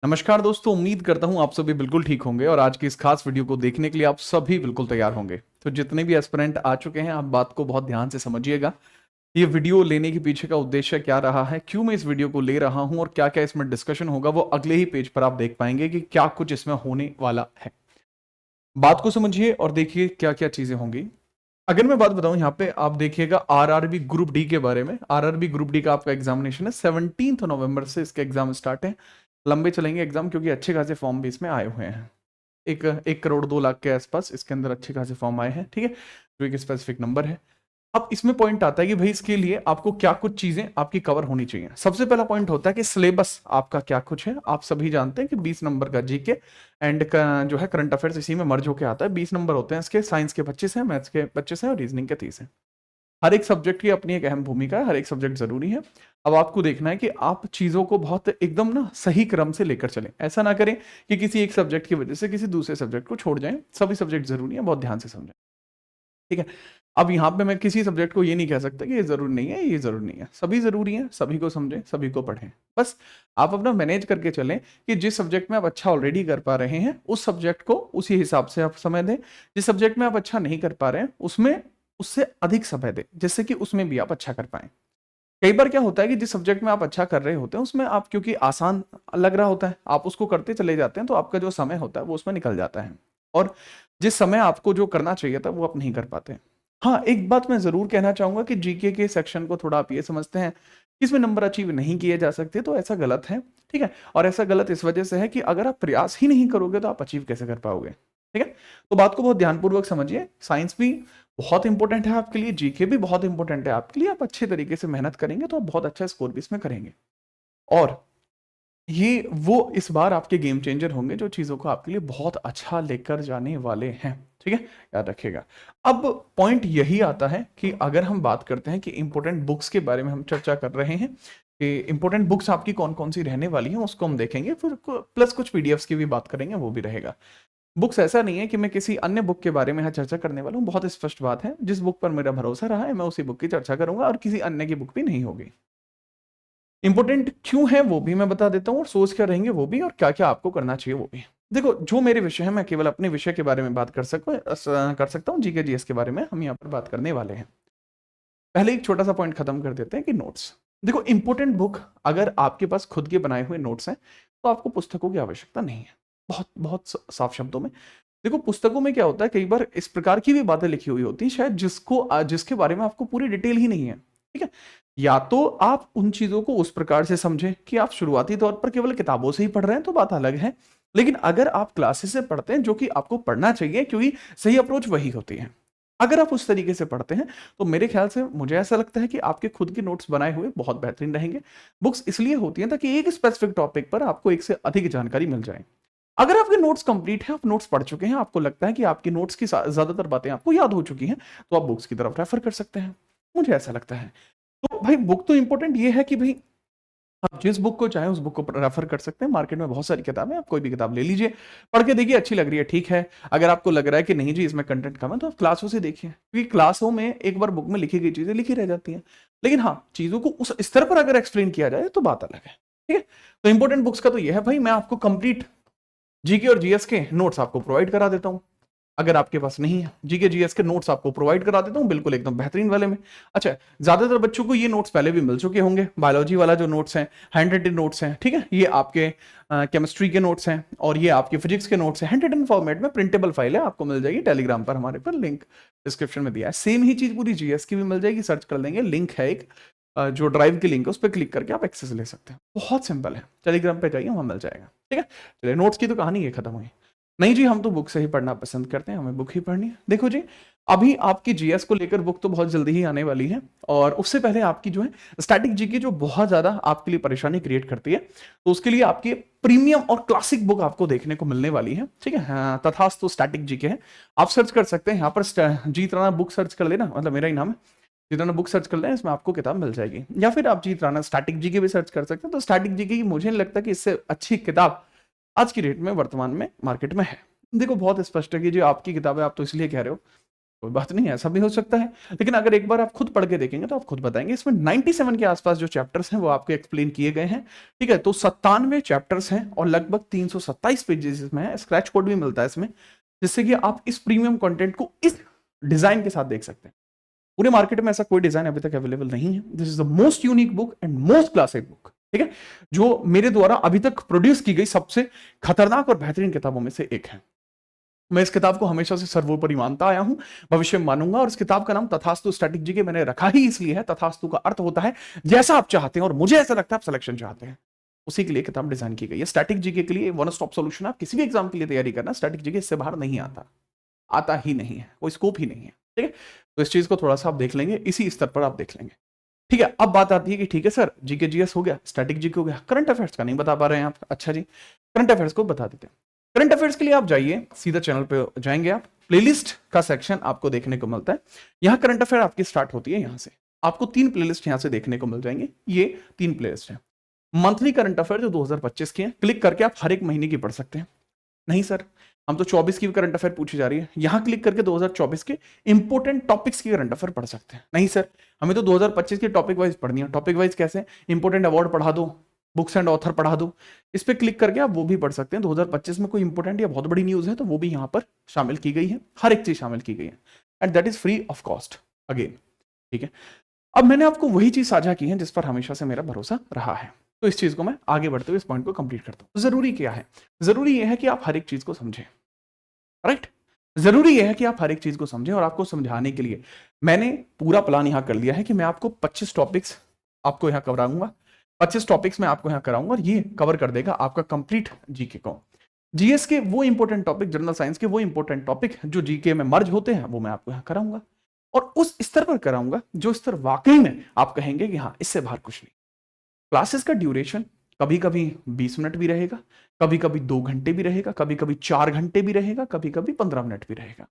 नमस्कार दोस्तों, उम्मीद करता हूँ आप सभी बिल्कुल ठीक होंगे और आज की इस खास वीडियो को देखने के लिए आप सभी बिल्कुल तैयार होंगे। तो जितने भी एस्पिरेंट आ चुके हैं, आप बात को बहुत ध्यान से समझिएगा। ये वीडियो लेने के पीछे का उद्देश्य क्या रहा है, क्यों मैं इस वीडियो को ले रहा हूँ और क्या-क्या इसमें डिस्कशन होगा, वो अगले ही पेज पर आप देख पाएंगे कि क्या कुछ इसमें होने वाला है। बात को समझिए और देखिए क्या-क्या चीजें होंगी। अगर मैं बात बताऊं यहाँ पे आप देखिएगा आरआरबी ग्रुप डी के बारे में। आरआरबी ग्रुप डी का आपका एग्जामिनेशन है 17 नवंबर से इसके एग्जाम स्टार्ट है। लंबे चलेंगे एग्जाम क्योंकि अच्छे खासे फॉर्म भी इसमें आए हुए हैं। एक 1 करोड़ 2 लाख के आसपास इसके अंदर अच्छे खासे फॉर्म आए हैं, ठीक है, जो एक स्पेसिफिक नंबर है। अब इसमें पॉइंट आता है कि भाई इसके लिए आपको क्या कुछ चीजें आपकी कवर होनी चाहिए। सबसे पहला पॉइंट होता है कि सिलेबस आपका क्या कुछ है। आप सभी जानते हैं कि 20 नंबर का जीके एंड का जो है करंट अफेयर्स इसी में मर्ज होकर आता है। 20 नंबर होते हैं इसके, साइंस के 25 हैं, मैथ्स के 25 हैं और रीजनिंग के 30 हैं। हर एक सब्जेक्ट की अपनी एक अहम भूमिका है, हर एक सब्जेक्ट जरूरी है। अब आपको देखना है कि आप चीजों को बहुत एकदम ना सही क्रम से लेकर चलें। ऐसा ना करें कि किसी एक सब्जेक्ट की वजह से किसी दूसरे सब्जेक्ट को छोड़ जाएं। सभी सब्जेक्ट जरूरी है, बहुत ध्यान से समझें, ठीक है। अब यहाँ पे मैं किसी सब्जेक्ट को ये नहीं कह सकता कि ये जरूरी नहीं है, ये जरूरी नहीं है। सभी जरूरी है, सभी को समझें, सभी को पढ़ें। बस आप अपना मैनेज करके चलें कि जिस सब्जेक्ट में आप अच्छा ऑलरेडी कर पा रहे हैं उस सब्जेक्ट को उसी हिसाब से आप समय दें। जिस सब्जेक्ट में आप अच्छा नहीं कर पा रहे हैं उसमें उससे अधिक समय दें, जिससे कि उसमें भी आप अच्छा कर पाएं। कई बार क्या होता है कि जिस सब्जेक्ट में आप अच्छा कर रहे होते हैं उसमें आप क्योंकि आसान लग रहा होता है, आप उसको करते चले जाते हैं, तो आपका जो समय होता है वो उसमें निकल जाता है और जिस समय आपको जो करना चाहिए था वो आप नहीं कर पाते। हाँ, एक बात मैं जरूर कहना चाहूंगा कि जीके के सेक्शन को थोड़ा आप ये समझते हैं कि इसमें नंबर अचीव नहीं किए जा सकते, तो ऐसा गलत है, ठीक है। और ऐसा गलत इस वजह से है कि अगर आप प्रयास ही नहीं करोगे तो आप अचीव कैसे कर पाओगे, ठीक है। तो बात को बहुत ध्यानपूर्वक समझिए। साइंस भी बहुत इंपॉर्टेंट है आपके लिए, जीके भी बहुत इंपॉर्टेंट है आपके लिए। आप अच्छे तरीके से मेहनत करेंगे तो आप बहुत अच्छा स्कोर भी इसमें करेंगे और ये वो इस बार आपके गेम चेंजर होंगे जो चीजों को आपके लिए बहुत अच्छा लेकर जाने वाले हैं, ठीक है, याद रखिएगा। अब पॉइंट यही आता है कि अगर हम बात करते हैं कि इंपॉर्टेंट बुक्स के बारे में हम चर्चा कर रहे हैं कि इंपॉर्टेंट बुक्स आपकी कौन कौन सी रहने वाली हैं, उसको हम देखेंगे, फिर प्लस कुछ पीडीएफ्स की भी बात करेंगे, वो भी रहेगा। बुक्स ऐसा नहीं है कि मैं किसी अन्य बुक के बारे में यहाँ चर्चा करने वाला हूँ। बहुत स्पष्ट बात है, जिस बुक पर मेरा भरोसा रहा है मैं उसी बुक की चर्चा करूंगा और किसी अन्य की बुक भी नहीं होगी। इंपॉर्टेंट क्यों है वो भी मैं बता देता हूँ और सोच कर रहेंगे वो भी, और क्या क्या आपको करना चाहिए वो भी। देखो, जो मेरे विषय है मैं केवल अपने विषय के बारे में बात कर सकता हूँ। जीके जीएस के बारे में हम यहाँ पर बात करने वाले हैं। पहले एक छोटा सा पॉइंट खत्म कर देते हैं कि नोट्स। देखो, इंपॉर्टेंट बुक अगर आपके पास खुद के बनाए हुए नोट्स हैं तो आपको पुस्तकों की आवश्यकता नहीं है। बहुत बहुत साफ शब्दों में देखो, पुस्तकों में क्या होता है, कई बार इस प्रकार की भी बातें लिखी हुई होती हैं शायद जिसके बारे में आपको पूरी डिटेल ही नहीं है, ठीक है। या तो आप उन चीजों को उस प्रकार से समझें कि आप शुरुआती तौर पर केवल किताबों से ही पढ़ रहे हैं, तो बात अलग है। लेकिन अगर आप क्लासेस से पढ़ते हैं, जो कि आपको पढ़ना चाहिए क्योंकि सही अप्रोच वही होती है, अगर आप उस तरीके से पढ़ते हैं तो मेरे ख्याल से मुझे ऐसा लगता है कि आपके खुद के नोट्स बनाए हुए बहुत बेहतरीन रहेंगे। बुक्स इसलिए होती हैं ताकि एक स्पेसिफिक टॉपिक पर आपको एक से अधिक जानकारी मिल जाए। अगर आपके नोट्स कंप्लीट है, आप नोट्स पढ़ चुके हैं, आपको लगता है कि आपकी नोट्स की ज्यादातर बातें आपको याद हो चुकी हैं, तो आप बुक्स की तरफ रेफर कर सकते हैं। मुझे ऐसा लगता है। तो भाई बुक तो इंपॉर्टेंट ये है कि भाई आप जिस बुक को चाहें उस बुक को रेफर कर सकते हैं। मार्केट में बहुत सारी किताबें, आप कोई भी किताब ले लीजिए, पढ़ के देखिए, अच्छी लग रही है ठीक है। अगर आपको लग रहा है कि नहीं जी इसमें कंटेंट कम है, तो आप क्लासों से देखिए, क्योंकि क्लासों में एक बार बुक में लिखी गई चीजें लिखी रह जाती हैं। लेकिन हाँ, चीजों को उस स्तर पर अगर एक्सप्लेन किया जाए तो बात अलग है, ठीक है। तो इंपॉर्टेंट बुक्स का तो यह है भाई, मैं आपको कंप्लीट जीके और जीएस के नोट्स आपको प्रोवाइड करा देता हूं। अगर आपके पास नहीं है, जीके जीएस के नोट्स आपको प्रोवाइड करा देता हूं, बिल्कुल एकदम बेहतरीन वाले में। अच्छा, ज्यादातर बच्चों को ये नोट्स पहले भी मिल चुके होंगे। बायोलॉजी वाला जो नोट्स हैं, हैंड रिटन नोट्स हैं, ठीक है, ये आपके केमिस्ट्री के नोट्स हैं और ये आपके फिजिक्स के नोट्स हैं। हैंड रिटन फॉर्मेट में प्रिंटेबल फाइल है, आपको मिल जाएगी टेलीग्राम पर, हमारे पर लिंक डिस्क्रिप्शन में दिया है। सेम ही चीज पूरी जीएस की भी मिल जाएगी, सर्च कर लेंगे, लिंक है एक, जो ड्राइव की लिंक है उस पर क्लिक करके आप एक्सेस ले सकते हैं। बहुत सिंपल है, टेलीग्राम पे जाइए, वहां मिल जाएगा, ठीक है। चलिए, नोट्स की तो कहानी ये खत्म हुई। नहीं जी, हम तो बुक से ही पढ़ना पसंद करते हैं, हमें बुक ही पढ़नी है। देखो जी, अभी आपकी जीएस को लेकर बुक तो बहुत जल्दी ही आने वाली है, और उससे पहले आपकी जो है स्टैटिक जीके जो बहुत ज्यादा आपके लिए परेशानी क्रिएट करती है, तो उसके लिए आपकी प्रीमियम और क्लासिक बुक आपको देखने को मिलने वाली है, ठीक है। हाँ, तथास्तु स्टैटिक जीके है, आप सर्च कर सकते हैं यहाँ पर, जीत राणा बुक सर्च कर लेना, मतलब मेरा ही नाम है, जीत राणा बुक सर्च कर लेना, इसमें आपको किताब मिल जाएगी। या फिर आप जीत राणा स्टैटिक जीके भी सर्च कर सकते हैं। तो स्टैटिक जीके की मुझे नहीं लगता कि इससे अच्छी किताब आज की डेट में वर्तमान में मार्केट में है। देखो, बहुत स्पष्ट है कि जो आपकी किताब है, आप तो इसलिए कह रहे हो कोई बात नहीं, ऐसा भी हो सकता है, लेकिन अगर एक बार आप खुद पढ़ के देखेंगे तो आप खुद बताएंगे। इसमें 97 के आसपास जो चैप्टर्स हैं वो आपको एक्सप्लेन किए गए हैं, ठीक है। तो 97 चैप्टर्स हैं और लगभग 327 पेजेस इसमें है। स्क्रैच कोड भी मिलता है इसमें, जिससे कि आप इस प्रीमियम कंटेंट को इस डिजाइन के साथ देख सकते हैं। पूरे मार्केट में ऐसा कोई डिजाइन अभी तक अवेलेबल नहीं है। This is the most unique book and most classic book, ठीक है, जो मेरे द्वारा अभी तक प्रोड्यूस की गई सबसे खतरनाक और बेहतरीन किताबों में से एक है। मैं इस किताब को हमेशा से सर्वोपरि मानता आया हूं, भविष्य में मानूंगा। और इस किताब का नाम तथास्तु स्ट्रैटेजी के मैंने रखा ही इसलिए है, तथास्तु का अर्थ होता है जैसा आप चाहते हैं, और मुझे ऐसा लगता है आप सिलेक्शन चाहते हैं, उसी के लिए किताब डिजाइन की गई है। स्टैटिक जीके के लिए वन स्टॉप सॉल्यूशन। आप किसी भी एग्जाम के लिए तैयारी करना, स्टैटिक जीके इससे बाहर नहीं आता ही नहीं है, कोई स्कोप ही नहीं है, ठीक है। तो इस चीज को थोड़ा सा आप देख लेंगे, इसी स्तर पर आप देख लेंगे, ठीक है। अब बात आती है कि ठीक है सर, जीके जीएस हो गया, स्टैटिक जीके हो गया, करंट अफेयर्स का नहीं बता पा रहे हैं आप। अच्छा जी, करंट अफेयर्स को बता देते हैं। करंट अफेयर्स के लिए आप जाइए, सीधा चैनल पे जाएंगे आप, प्लेलिस्ट का सेक्शन आपको देखने को मिलता है। यहाँ करंट अफेयर आपकी स्टार्ट होती है, यहाँ से आपको 3 प्लेलिस्ट यहाँ से देखने को मिल जाएंगे। ये 3 प्लेलिस्ट है। मंथली करंट अफेयर जो 2025 की है, क्लिक करके आप हर एक महीने की पढ़ सकते हैं। नहीं सर, हम तो 24 की करंट अफेयर पूछी जा रही है, यहां क्लिक करके 2024 के इंपोर्टेंट टॉपिक्स की करंट अफेयर पढ़ सकते हैं। नहीं सर, हमें तो 2025 की टॉपिक वाइज पढ़नी है। टॉपिक वाइज कैसे? इंपोर्टेंट अवार्ड पढ़ा दो, बुक्स एंड ऑथर पढ़ा दो, इस पे क्लिक करके आप वो भी पढ़ सकते हैं। 2025 में कोई इंपोर्टेंट या बहुत बड़ी न्यूज है तो वो भी यहाँ पर शामिल की गई है, हर एक चीज शामिल की गई है, and that is free of cost again, ठीक है। अब मैंने आपको वही चीज साझा की है जिस पर हमेशा से मेरा भरोसा रहा है, तो इस चीज को मैं आगे बढ़ते हुए इस पॉइंट को कंप्लीट करता हूं। जरूरी क्या है? जरूरी यह है कि आप हर एक चीज को समझें, राइट। जरूरी यह है कि आप हर एक चीज को समझें, और आपको समझाने के लिए मैंने पूरा प्लान यहां कर लिया है कि मैं आपको 25 टॉपिक्स आपको यहां कराऊंगा। 25 टॉपिक्स मैं आपको यहां कराऊंगा, और ये कवर कर देगा आपका कंप्लीट जीके को। जीएस के वो इंपॉर्टेंट टॉपिक, जनरल साइंस के वो इंपॉर्टेंट टॉपिक जो जीके में मर्ज होते हैं, वो मैं आपको यहां कराऊंगा, और उस स्तर पर कराऊंगा जो स्तर वाकई में आप कहेंगे कि हाँ, इससे बाहर कुछ नहीं। क्लासेस का ड्यूरेशन कभी कभी 20 मिनट भी रहेगा, कभी कभी 2 घंटे भी रहेगा, कभी कभी 4 घंटे भी रहेगा, कभी कभी 15 मिनट भी रहेगा।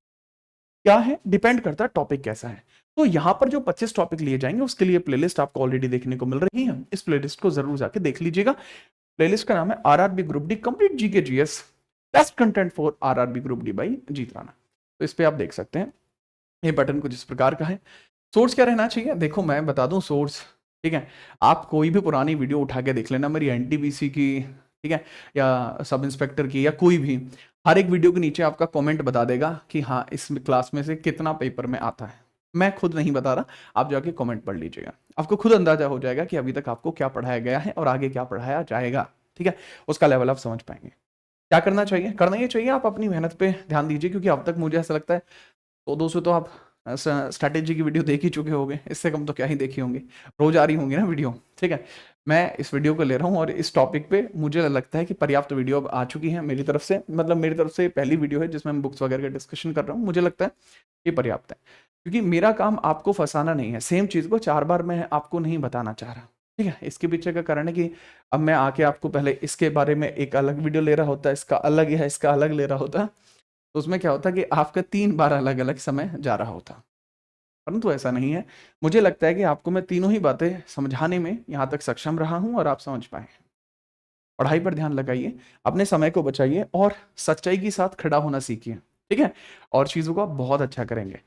क्या है? डिपेंड करता है टॉपिक कैसा है। तो यहां पर जो 25 टॉपिक लिए जाएंगे उसके लिए प्लेलिस्ट आपको ऑलरेडी देखने को मिल रही है। इस प्लेलिस्ट को जरूर जाके देख लीजिएगा। प्लेलिस्ट का नाम है RRB group D complete GK GS best content for RRB group D by Jeet Rana. तो इस पे आप देख सकते हैं, ये बटन कुछ इस प्रकार का है। सोर्स क्या रहना चाहिए? देखो मैं बता दूं सोर्स, ठीक है। आप कोई भी पुरानी वीडियो उठा के देख लेना, मेरी एनटीपीसी की, ठीक है, या सब इंस्पेक्टर की, या कोई भी, हर एक वीडियो के नीचे आपका कमेंट बता देगा कि हाँ, इस क्लास में से कितना पेपर में आता है। मैं खुद नहीं बता रहा, आप जाके कमेंट पढ़ लीजिएगा, आपको खुद अंदाजा हो जाएगा कि अभी तक आपको क्या पढ़ाया गया है और आगे क्या पढ़ाया जाएगा, ठीक है। उसका लेवल आप समझ पाएंगे। क्या करना चाहिए? करना ये चाहिए, आप अपनी मेहनत पे ध्यान दीजिए, क्योंकि अब तक मुझे ऐसा लगता है तो दोस्तों तो आप स्ट्रैटेजी की वीडियो देख ही चुके होंगे, इससे कम तो क्या ही देखी होंगी, रोज आ रही होंगी ना वीडियो, ठीक है। मैं इस वीडियो को ले रहा हूँ और इस टॉपिक पे मुझे लगता है कि पर्याप्त वीडियो अब आ चुकी है मेरी तरफ से, मतलब मेरी तरफ से पहली वीडियो है जिसमें मैं बुक्स वगैरह का डिस्कशन कर रहा हूँ। मुझे लगता है ये पर्याप्त है, क्योंकि मेरा काम आपको फंसाना नहीं है। सेम चीज़ को 4 बार मैं आपको नहीं बताना चाह रहा, ठीक है। इसके पीछे का कारण है कि अब मैं आके आपको पहले इसके बारे में एक अलग वीडियो ले रहा होता है, इसका अलग है, इसका अलग ले रहा होता, तो उसमें क्या होता कि आपका 3 बार अलग अलग समय जा रहा होता, परंतु ऐसा नहीं है। मुझे लगता है कि आपको मैं तीनों ही बातें समझाने में यहाँ तक सक्षम रहा हूँ और आप समझ पाए। पढ़ाई पर ध्यान लगाइए, अपने समय को बचाइए और सच्चाई के साथ खड़ा होना सीखिए, ठीक है, और चीज़ों को आप बहुत अच्छा करेंगे।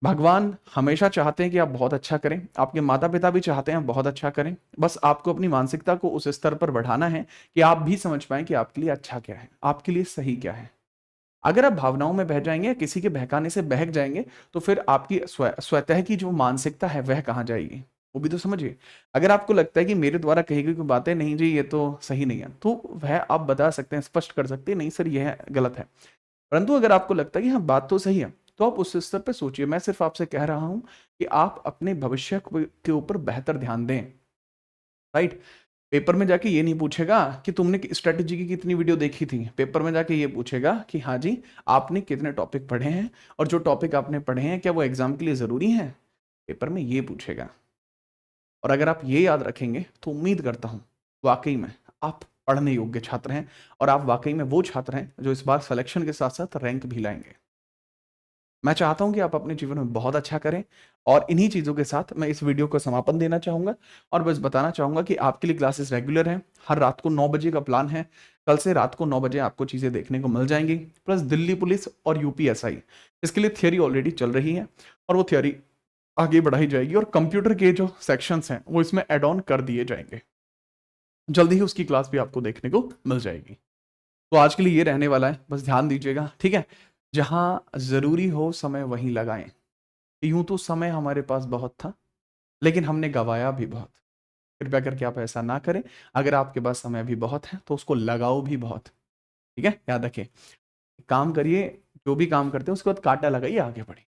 भगवान हमेशा चाहते हैं कि आप बहुत अच्छा करें, आपके माता पिता भी चाहते हैं आप बहुत अच्छा करें। बस आपको अपनी मानसिकता को उस स्तर पर बढ़ाना है कि आप भी समझ पाएं कि आपके लिए अच्छा क्या है, आपके लिए सही क्या है। अगर आप भावनाओं में बह जाएंगे, किसी के बहकाने से बहक जाएंगे, तो फिर आपकी स्वतः की जो मानसिकता है वह कहाँ जाएगी, वो भी तो समझिए। अगर आपको लगता है कि मेरे द्वारा कही गई कोई बातें नहीं जी, ये तो सही नहीं है, तो वह आप बता सकते हैं, स्पष्ट कर सकते हैं नहीं सर यह गलत है। परंतु अगर आपको लगता है कि हाँ बात तो सही है, तो आप उस स्तर पर सोचिए। मैं सिर्फ आपसे कह रहा हूं कि आप अपने भविष्य के ऊपर बेहतर ध्यान दें, राइट। पेपर में जाके ये नहीं पूछेगा कि तुमने स्ट्रेटेजी की कितनी वीडियो देखी थी, पेपर में जाके ये पूछेगा कि हाँ जी आपने कितने टॉपिक पढ़े हैं, और जो टॉपिक आपने पढ़े हैं क्या वो एग्जाम के लिए जरूरी है, पेपर में ये पूछेगा। और अगर आप ये याद रखेंगे तो उम्मीद करता हूं वाकई में आप पढ़ने योग्य छात्र हैं, और आप वाकई में वो छात्र हैं जो इस बार सिलेक्शन के साथ साथ रैंक भी लाएंगे। मैं चाहता हूं कि आप अपने जीवन में बहुत अच्छा करें, और इन्हीं चीज़ों के साथ मैं इस वीडियो को समापन देना चाहूँगा और बस बताना चाहूँगा कि आपके लिए क्लासेस रेगुलर हैं। हर रात को 9 बजे का प्लान है। कल से रात को 9 बजे आपको चीज़ें देखने को मिल जाएँगी। प्लस दिल्ली पुलिस और यूपीएसआई, इसके लिए थियरी ऑलरेडी चल रही है और वो थियरी आगे बढ़ाई जाएगी, और कंप्यूटर के जो सेक्शंस हैं वो इसमें ऐड ऑन कर दिए जाएंगे। जल्दी ही उसकी क्लास भी आपको देखने को मिल जाएगी। तो आज के लिए ये रहने वाला है, बस ध्यान दीजिएगा, ठीक है? जहां जरूरी हो समय वहीं लगाएं। यूं तो समय हमारे पास बहुत था, लेकिन हमने गवाया भी बहुत। कृपया करके आप ऐसा ना करें। अगर आपके पास समय भी बहुत है तो उसको लगाओ भी बहुत, ठीक है? याद रखिए, काम करिए, जो भी काम करते हैं उसके बाद कांटा लगाइए, आगे बढ़िए,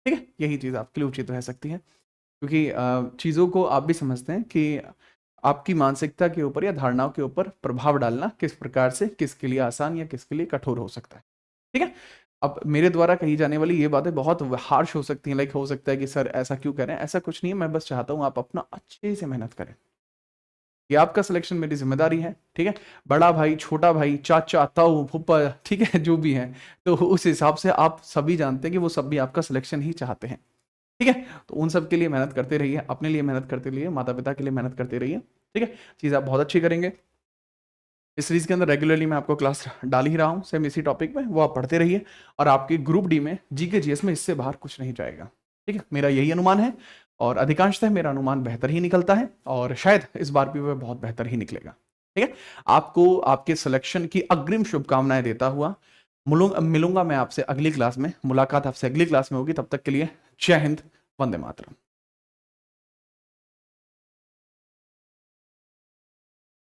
ठीक है? यही चीज़ आपके लिए उचित रह सकती है, क्योंकि चीज़ों को आप भी समझते हैं कि आपकी मानसिकता के ऊपर या धारणाओं के ऊपर प्रभाव डालना किस प्रकार से किसके लिए आसान या किसके लिए कठोर हो सकता है, ठीक है? अब मेरे द्वारा कही जाने वाली ये बातें बहुत हार्श हो सकती हैं, लाइक हो सकता है कि सर ऐसा क्यों करें, ऐसा कुछ नहीं है। मैं बस चाहता हूँ आप अपना अच्छे से मेहनत करें। ये आपका सिलेक्शन मेरी जिम्मेदारी है, ठीक है? बड़ा भाई, छोटा भाई, चाचा, ताऊ, फूफा, ठीक है, जो भी है, तो उस हिसाब से आप सभी जानते हैं कि वो सब भी आपका सिलेक्शन ही चाहते हैं, ठीक है? तो उन सब के लिए मेहनत करते रहिए, अपने लिए मेहनत करते रहिए, माता पिता के लिए मेहनत करते रहिए, ठीक है? चीज़ आप बहुत अच्छी करेंगे। इस सीरीज के अंदर रेगुलरली मैं आपको क्लास डाल ही रहा हूँ सेम इसी टॉपिक में, वो आप पढ़ते रहिए, और आपके ग्रुप डी में जीके जीएस में इससे बाहर कुछ नहीं जाएगा, ठीक है? मेरा यही अनुमान है, और अधिकांशतः मेरा अनुमान बेहतर ही निकलता है, और शायद इस बार भी वह बहुत बेहतर ही निकलेगा, ठीक है? आपको आपके सिलेक्शन की अग्रिम शुभकामनाएं देता हुआ मिलूंगा मैं आपसे अगली क्लास में। मुलाकात आपसे अगली क्लास में होगी, तब तक के लिए जय हिंद, वंदे मातरम।